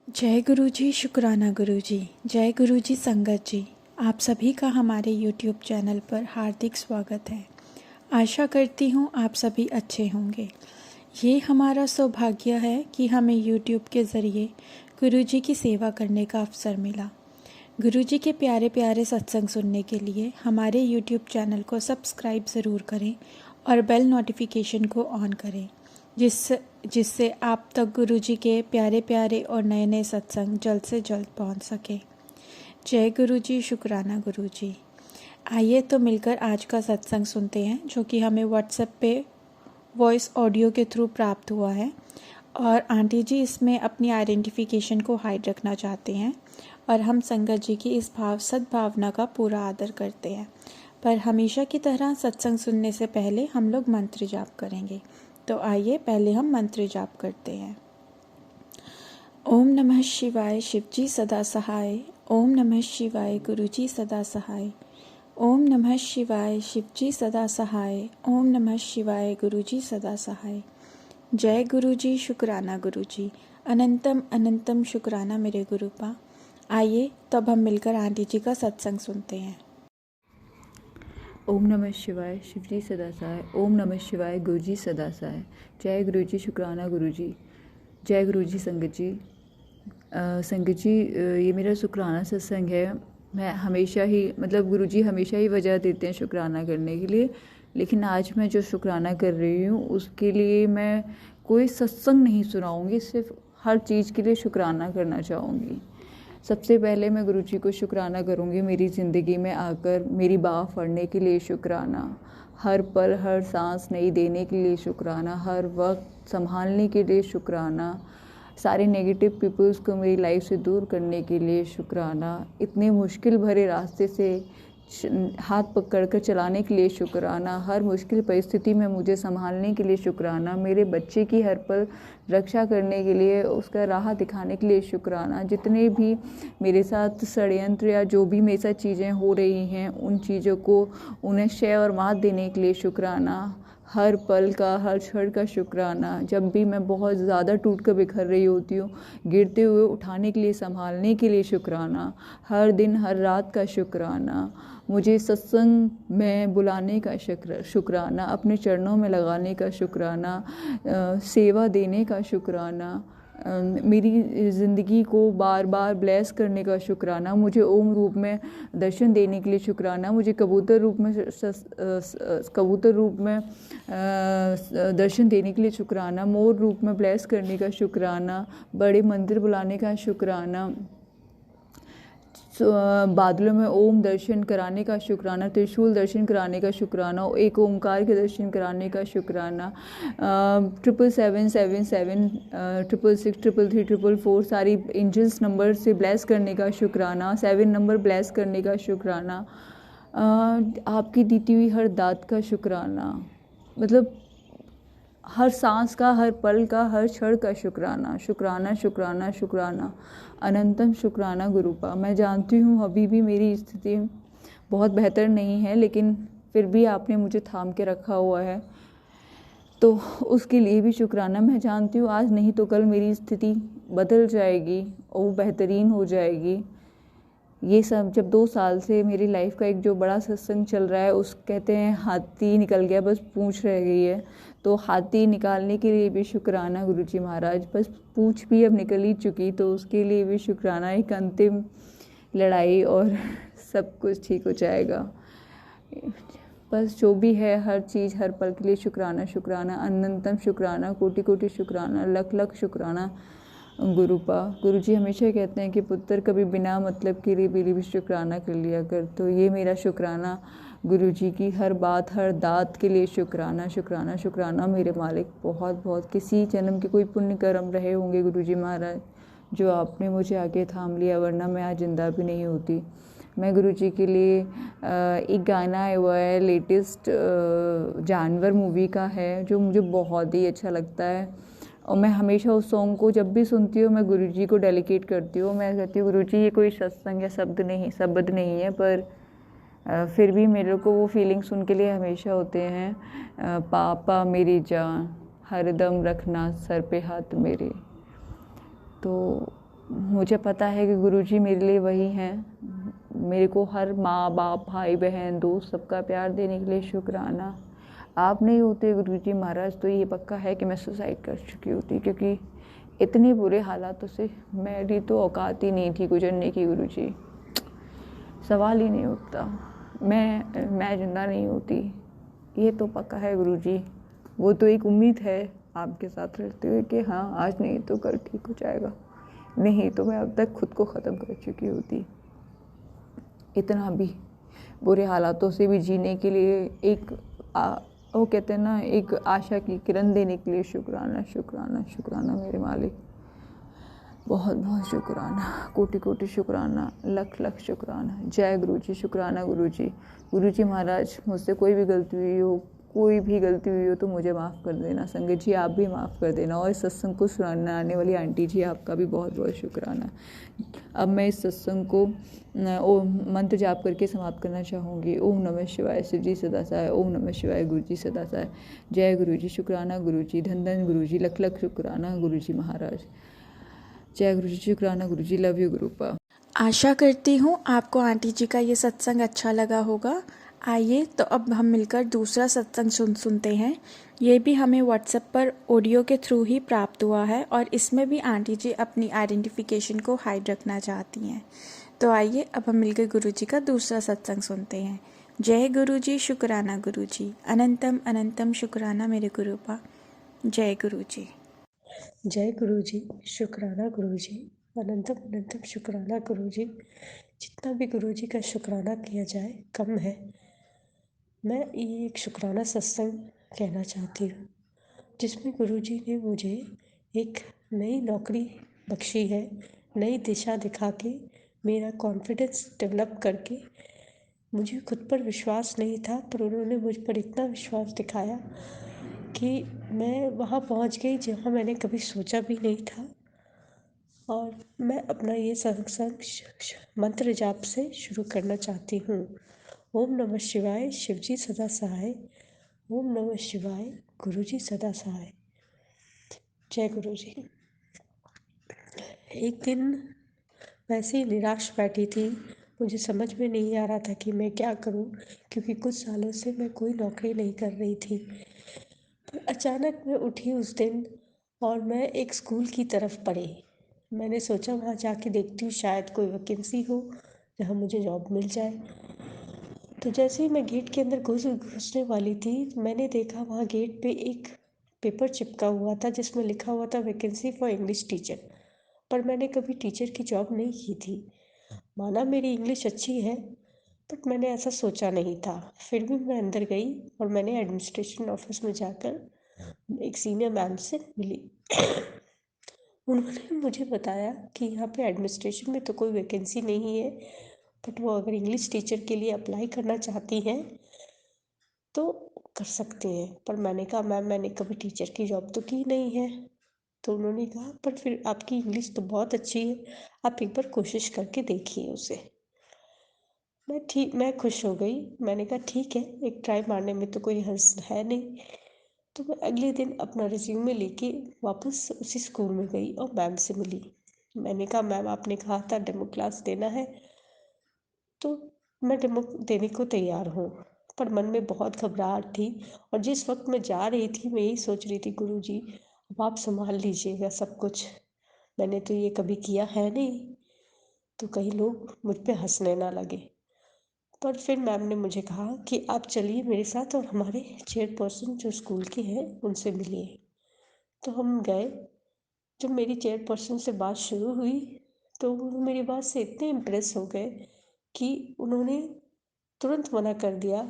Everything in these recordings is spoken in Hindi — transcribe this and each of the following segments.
जय गुरु जी, शुक्राना गुरु जी। जय गुरु जी संगत जी। आप सभी का हमारे YouTube चैनल पर हार्दिक स्वागत है। आशा करती हूँ आप सभी अच्छे होंगे। ये हमारा सौभाग्य है कि हमें YouTube के ज़रिए गुरु जी की सेवा करने का अवसर मिला। गुरु जी के प्यारे प्यारे सत्संग सुनने के लिए हमारे YouTube चैनल को सब्सक्राइब ज़रूर करें और बेल नोटिफिकेशन को ऑन करें, जिससे आप तक गुरु जी के प्यारे प्यारे और नए नए सत्संग जल्द से जल्द पहुंच सके। जय गुरु जी, शुक्राना गुरु जी। आइए तो मिलकर आज का सत्संग सुनते हैं, जो कि हमें व्हाट्सएप पे वॉइस ऑडियो के थ्रू प्राप्त हुआ है। और आंटी जी इसमें अपनी आइडेंटिफिकेशन को हाइड रखना चाहते हैं और हम संगत जी की इस सद्भावना का पूरा आदर करते हैं। पर हमेशा की तरह सत्संग सुनने से पहले हम लोग मंत्र जाप करेंगे। तो आइए पहले हम मंत्र जाप करते हैं। ओम नमः शिवाय, शिवजी सदा सहाय। ओम नमः शिवाय, गुरुजी सदा सहाय। ओम नमः शिवाय, शिवजी सदा सहाय। ओम नमः शिवाय, गुरुजी सदा सहाय। जय गुरुजी, शुक्राना गुरुजी। अनंतम अनंतम शुक्राना मेरे गुरुपा। आइए तब हम मिलकर आंटी जी का सत्संग सुनते हैं। ओम नमः शिवाय, शिवजी सदा सहाय। ओम नमः शिवाय, गुरुजी सदा सहाय। जय गुरुजी, शुक्राना गुरुजी। जय गुरुजी संगत जी। संगत जी, ये मेरा शुक्राना सत्संग है। मैं हमेशा ही गुरुजी हमेशा ही वजह देते हैं शुक्राना करने के लिए, लेकिन आज मैं जो शुक्राना कर रही हूँ उसके लिए मैं कोई सत्संग नहीं सुनाऊँगी, सिर्फ हर चीज़ के लिए शुक्राना करना चाहूँगी। सबसे पहले मैं गुरुजी को शुक्राना करूँगी मेरी ज़िंदगी में आकर मेरी बाह फड़ने के लिए शुक्राना, हर पल हर सांस नई देने के लिए शुक्राना, हर वक्त संभालने के लिए शुक्राना, सारे नेगेटिव पीपल्स को मेरी लाइफ से दूर करने के लिए शुक्राना, इतने मुश्किल भरे रास्ते से हाथ पकड़कर चलाने के लिए शुक्राना, हर मुश्किल परिस्थिति में मुझे संभालने के लिए शुक्राना, मेरे बच्चे की हर पल रक्षा करने के लिए, उसका राह दिखाने के लिए शुक्राना, जितने भी मेरे साथ षड्यंत्र या जो भी मेरे साथ चीज़ें हो रही हैं उन चीज़ों को उन्हें क्षय और मात देने के लिए शुक्राना, हर पल का हर क्षण का शुक्राना, जब भी मैं बहुत ज़्यादा टूट कर बिखर रही होती हूँ गिरते हुए उठाने के लिए संभालने के लिए शुक्राना, हर दिन हर रात का शुक्राना, मुझे सत्संग में बुलाने का शुक्राना, अपने चरणों में लगाने का शुक्राना, सेवा देने का शुक्राना, मेरी ज़िंदगी को बार बार ब्लेस करने का शुक्राना, मुझे ओम रूप में दर्शन देने के लिए शुक्राना, मुझे कबूतर रूप में दर्शन देने के लिए शुक्राना, मोर रूप में ब्लेस करने का शुक्राना, बड़े मंदिर बुलाने का शुक्राना, बादलों में ओम दर्शन कराने का शुक्राना, त्रिशूल दर्शन कराने का शुक्राना, एक ओमकार के दर्शन कराने का शुक्राना, 7777 666 333 4 सारी एंजल्स नंबर से ब्लेस करने का शुक्राना, 7 नंबर ब्लेस करने का शुक्राना, आपकी दीती हुई हर दात का शुक्राना, हर सांस का, हर पल का, हर क्षण का शुक्राना, शुक्राना शुक्राना शुक्राना, अनंतम शुक्राना गुरुपा। मैं जानती हूँ अभी भी मेरी स्थिति बहुत बेहतर नहीं है, लेकिन फिर भी आपने मुझे थाम के रखा हुआ है, तो उसके लिए भी शुक्राना। मैं जानती हूँ आज नहीं तो कल मेरी स्थिति बदल जाएगी और वो बेहतरीन हो जाएगी। ये सब जब 2 साल से मेरी लाइफ का एक जो बड़ा सत्संग चल रहा है, उस कहते हैं हाथी निकल गया, बस पूंछ रह गई है, तो हाथी निकालने के लिए भी शुक्राना गुरुजी महाराज, बस पूंछ भी अब निकल ही चुकी, तो उसके लिए भी शुक्राना, एक अंतिम लड़ाई और सब कुछ ठीक हो जाएगा। बस जो भी है हर चीज़ हर पल के लिए शुक्राना शुक्राना, अनंतम शुक्राना, कोटि कोटि शुक्राना, लख लख शुक्राना गुरुपा। गुरुजी हमेशा कहते हैं कि पुत्र कभी बिना मतलब के लिए भी शुक्राना कर लिया कर, तो ये मेरा शुक्राना गुरुजी की हर बात हर दात के लिए शुक्राना शुक्राना शुक्राना मेरे मालिक। बहुत बहुत किसी जन्म के कोई पुण्य कर्म रहे होंगे गुरुजी महाराज, जो आपने मुझे आगे थाम लिया, वरना मैं आज जिंदा भी नहीं होती। मैं गुरुजी के लिए एक गाना आया हुआ है लेटेस्ट, जानवर मूवी का है, जो मुझे बहुत ही अच्छा लगता है, और मैं हमेशा उस सॉन्ग को जब भी सुनती हूँ मैं गुरुजी को डेडिकेट करती हूँ। मैं कहती हूँ गुरुजी ये कोई सत्संग या शब्द नहीं है, पर फिर भी मेरे को वो फीलिंग सुन के लिए हमेशा होते हैं, पापा मेरी जान हरदम रखना सर पे हाथ मेरे। तो मुझे पता है कि गुरुजी मेरे लिए वही हैं। मेरे को हर माँ बाप भाई बहन दोस्त सबका प्यार देने के लिए शुक्राना। आप नहीं होते गुरुजी महाराज तो ये पक्का है कि मैं सुसाइड कर चुकी होती, क्योंकि इतने बुरे हालातों से मेरी तो औकात ही नहीं थी गुजरने की गुरुजी। सवाल ही नहीं उठता, मैं जिंदा नहीं होती, ये तो पक्का है गुरुजी। वो तो एक उम्मीद है आपके साथ रहते हुए कि हाँ आज नहीं तो कल ठीक हो जाएगा, नहीं तो मैं अब तक खुद को ख़त्म कर चुकी होती। इतना भी बुरे हालातों से भी जीने के लिए एक वो कहते हैं ना, एक आशा की किरण देने के लिए शुक्राना शुक्राना शुक्राना मेरे मालिक। बहुत बहुत शुक्राना, कोटि कोटि शुक्राना, लख लख शुक्राना। जय गुरुजी, शुक्राना गुरुजी। गुरुजी महाराज मुझसे कोई भी गलती हुई हो, कोई भी गलती हुई हो तो मुझे माफ़ कर देना। संगत जी आप भी माफ़ कर देना, और इस सत्संग को सुनाने आने वाली आंटी जी आपका भी बहुत बहुत शुक्राना। अब मैं इस सत्संग को मंत्र जाप करके समाप्त करना चाहूँगी। ओम नमः शिवाय, शिव जी सदा सहाय। ओम नमः शिवाय, गुरु जी सदा सहाय। जय गुरु जी, शुक्राना गुरु जी, धन धन गुरु जी, लख लख शुक्राना गुरु जी महाराज। जय गुरु जी, शुक्राना गुरु जी, लव यू गुरुपा। आशा करती हूँ आपको आंटी जी का ये सत्संग अच्छा लगा होगा। आइए तो अब हम मिलकर दूसरा सत्संग सुनते हैं। ये भी हमें व्हाट्सएप पर ऑडियो के थ्रू ही प्राप्त हुआ है और इसमें भी आंटी जी अपनी आइडेंटिफिकेशन को हाइड रखना चाहती हैं। तो आइए अब हम मिलकर गुरु जी का दूसरा सत्संग सुनते हैं। जय गुरु जी, शुक्राना गुरु जी, अनंतम अनंतम शुक्राना मेरे गुरुपा। जय गुरु जी। जय गुरु जी, शुक्राना गुरु जी, अनंतम अनंतम शुक्राना गुरु जी। जितना भी गुरु जी का शुक्राना किया जाए कम है। मैं ये एक शुक्राना सत्संग कहना चाहती हूँ जिसमें गुरु जी ने मुझे एक नई नौकरी बख्शी है, नई दिशा दिखा के, मेरा कॉन्फिडेंस डेवलप करके। मुझे खुद पर विश्वास नहीं था पर उन्होंने मुझ पर इतना विश्वास दिखाया कि मैं वहाँ पहुँच गई जहाँ मैंने कभी सोचा भी नहीं था। और मैं अपना ये सत्संग मंत्र जाप से शुरू करना चाहती हूँ। ओम नमः शिवाय, शिव जी सदा सहाय। ओम नमः शिवाय, गुरु जी सदा सहाय। जय गुरु जी। एक दिन वैसे ही निराश बैठी थी, मुझे समझ में नहीं आ रहा था कि मैं क्या करूं, क्योंकि कुछ सालों से मैं कोई नौकरी नहीं कर रही थी। पर अचानक मैं उठी उस दिन और मैं एक स्कूल की तरफ बढ़ी। मैंने सोचा वहाँ जाके देखती हूँ, शायद कोई वैकेंसी हो जहाँ मुझे जॉब मिल जाए। तो जैसे ही मैं गेट के अंदर घुसने वाली थी, मैंने देखा वहाँ गेट पे एक पेपर चिपका हुआ था जिसमें लिखा हुआ था वैकेंसी फॉर इंग्लिश टीचर। पर मैंने कभी टीचर की जॉब नहीं की थी। माना मेरी इंग्लिश अच्छी है, बट मैंने ऐसा सोचा नहीं था। फिर भी मैं अंदर गई और मैंने एडमिनिस्ट्रेशन ऑफिस में जाकर एक सीनियर मैम से मिली। उन्होंने मुझे बताया कि यहाँ पे एडमिनिस्ट्रेशन में तो कोई वैकेंसी नहीं है, बट वो अगर इंग्लिश टीचर के लिए अप्लाई करना चाहती हैं तो कर सकते हैं। पर मैंने कहा मैम मैंने कभी टीचर की जॉब तो की नहीं है। तो उन्होंने कहा पर फिर आपकी इंग्लिश तो बहुत अच्छी है, आप एक बार कोशिश करके देखिए उसे। मैं खुश हो गई। मैंने कहा ठीक है, एक ट्राई मारने में तो कोई हर्ज है नहीं। तो मैं अगले दिन अपना रिज्यूमे लेके वापस उसी स्कूल में गई और मैम से मिली। मैंने कहा मैम आपने कहा था डेमो क्लास देना है, तो मैं डेमो देने को तैयार हूँ। पर मन में बहुत घबराहट थी और जिस वक्त मैं जा रही थी मैं यही सोच रही थी, गुरु जी अब आप संभाल लीजिएगा सब कुछ, मैंने तो ये कभी किया है नहीं, तो कहीं लोग मुझ पे हंसने ना लगे। पर फिर मैम ने मुझे कहा कि आप चलिए मेरे साथ और हमारे चेयरपर्सन जो स्कूल के हैं उनसे मिलिए। तो हम गए। जब मेरी चेयरपर्सन से बात शुरू हुई तो वो मेरी बात से इतने इम्प्रेस हो गए कि उन्होंने तुरंत मना कर दिया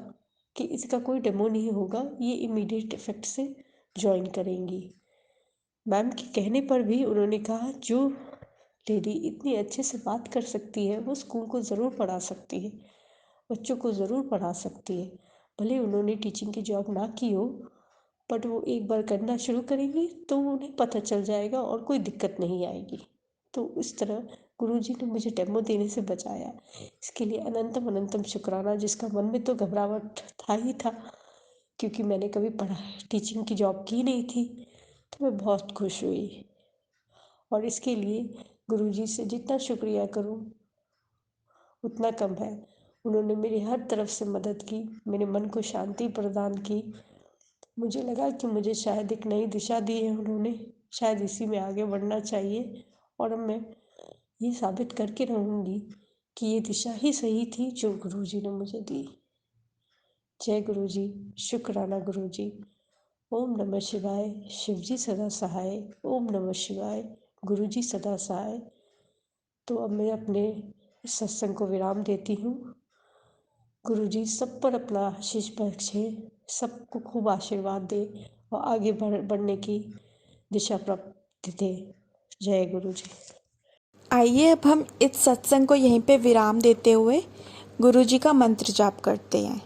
कि इसका कोई डेमो नहीं होगा, ये इमीडिएट इफ़ेक्ट से ज्वाइन करेंगी। मैम के कहने पर भी उन्होंने कहा जो लेडी इतनी अच्छे से बात कर सकती है वो स्कूल को ज़रूर पढ़ा सकती है, बच्चों को ज़रूर पढ़ा सकती है। भले उन्होंने टीचिंग की जॉब ना की हो, बट वो एक बार करना शुरू करेंगी तो उन्हें पता चल जाएगा और कोई दिक्कत नहीं आएगी। तो इस तरह गुरुजी ने मुझे डेमो देने से बचाया। इसके लिए अनंतम अनंतम शुक्राना, जिसका मन में तो घबराहट था ही था, क्योंकि मैंने कभी पढ़ा टीचिंग की जॉब की नहीं थी। तो मैं बहुत खुश हुई और इसके लिए गुरुजी से जितना शुक्रिया करूं उतना कम है। उन्होंने मेरी हर तरफ से मदद की, मेरे मन को शांति प्रदान की। मुझे लगा कि मुझे शायद एक नई दिशा दी है उन्होंने, शायद इसी में आगे बढ़ना चाहिए। और अब मैं ये साबित करके रहूँगी कि ये दिशा ही सही थी जो गुरुजी ने मुझे दी। जय गुरुजी, शुक्राना गुरुजी। ओम नमः शिवाय, शिवजी सदा सहाय। ओम नमः शिवाय, गुरुजी सदा सहाय। तो अब मैं अपने इस सत्संग को विराम देती हूँ। गुरुजी सब पर अपना आशीष बख्शे, सबको खूब आशीर्वाद दे और आगे बढ़ने की दिशा प्राप्त दे। जय गुरुजी। आइए अब हम इस सत्संग को यहीं पे विराम देते हुए गुरुजी का मंत्र जाप करते हैं।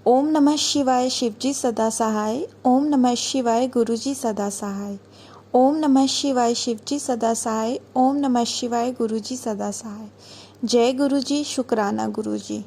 ओम नमः शिवाय, शिवजी सदा सहाय। ओम नमः शिवाय, गुरुजी सदा सहाय। ओम नमः शिवाय, शिवजी सदा सहाय। ओम नमः शिवाय, गुरुजी सदा सहाय। जय गुरुजी, शुक्राना गुरुजी।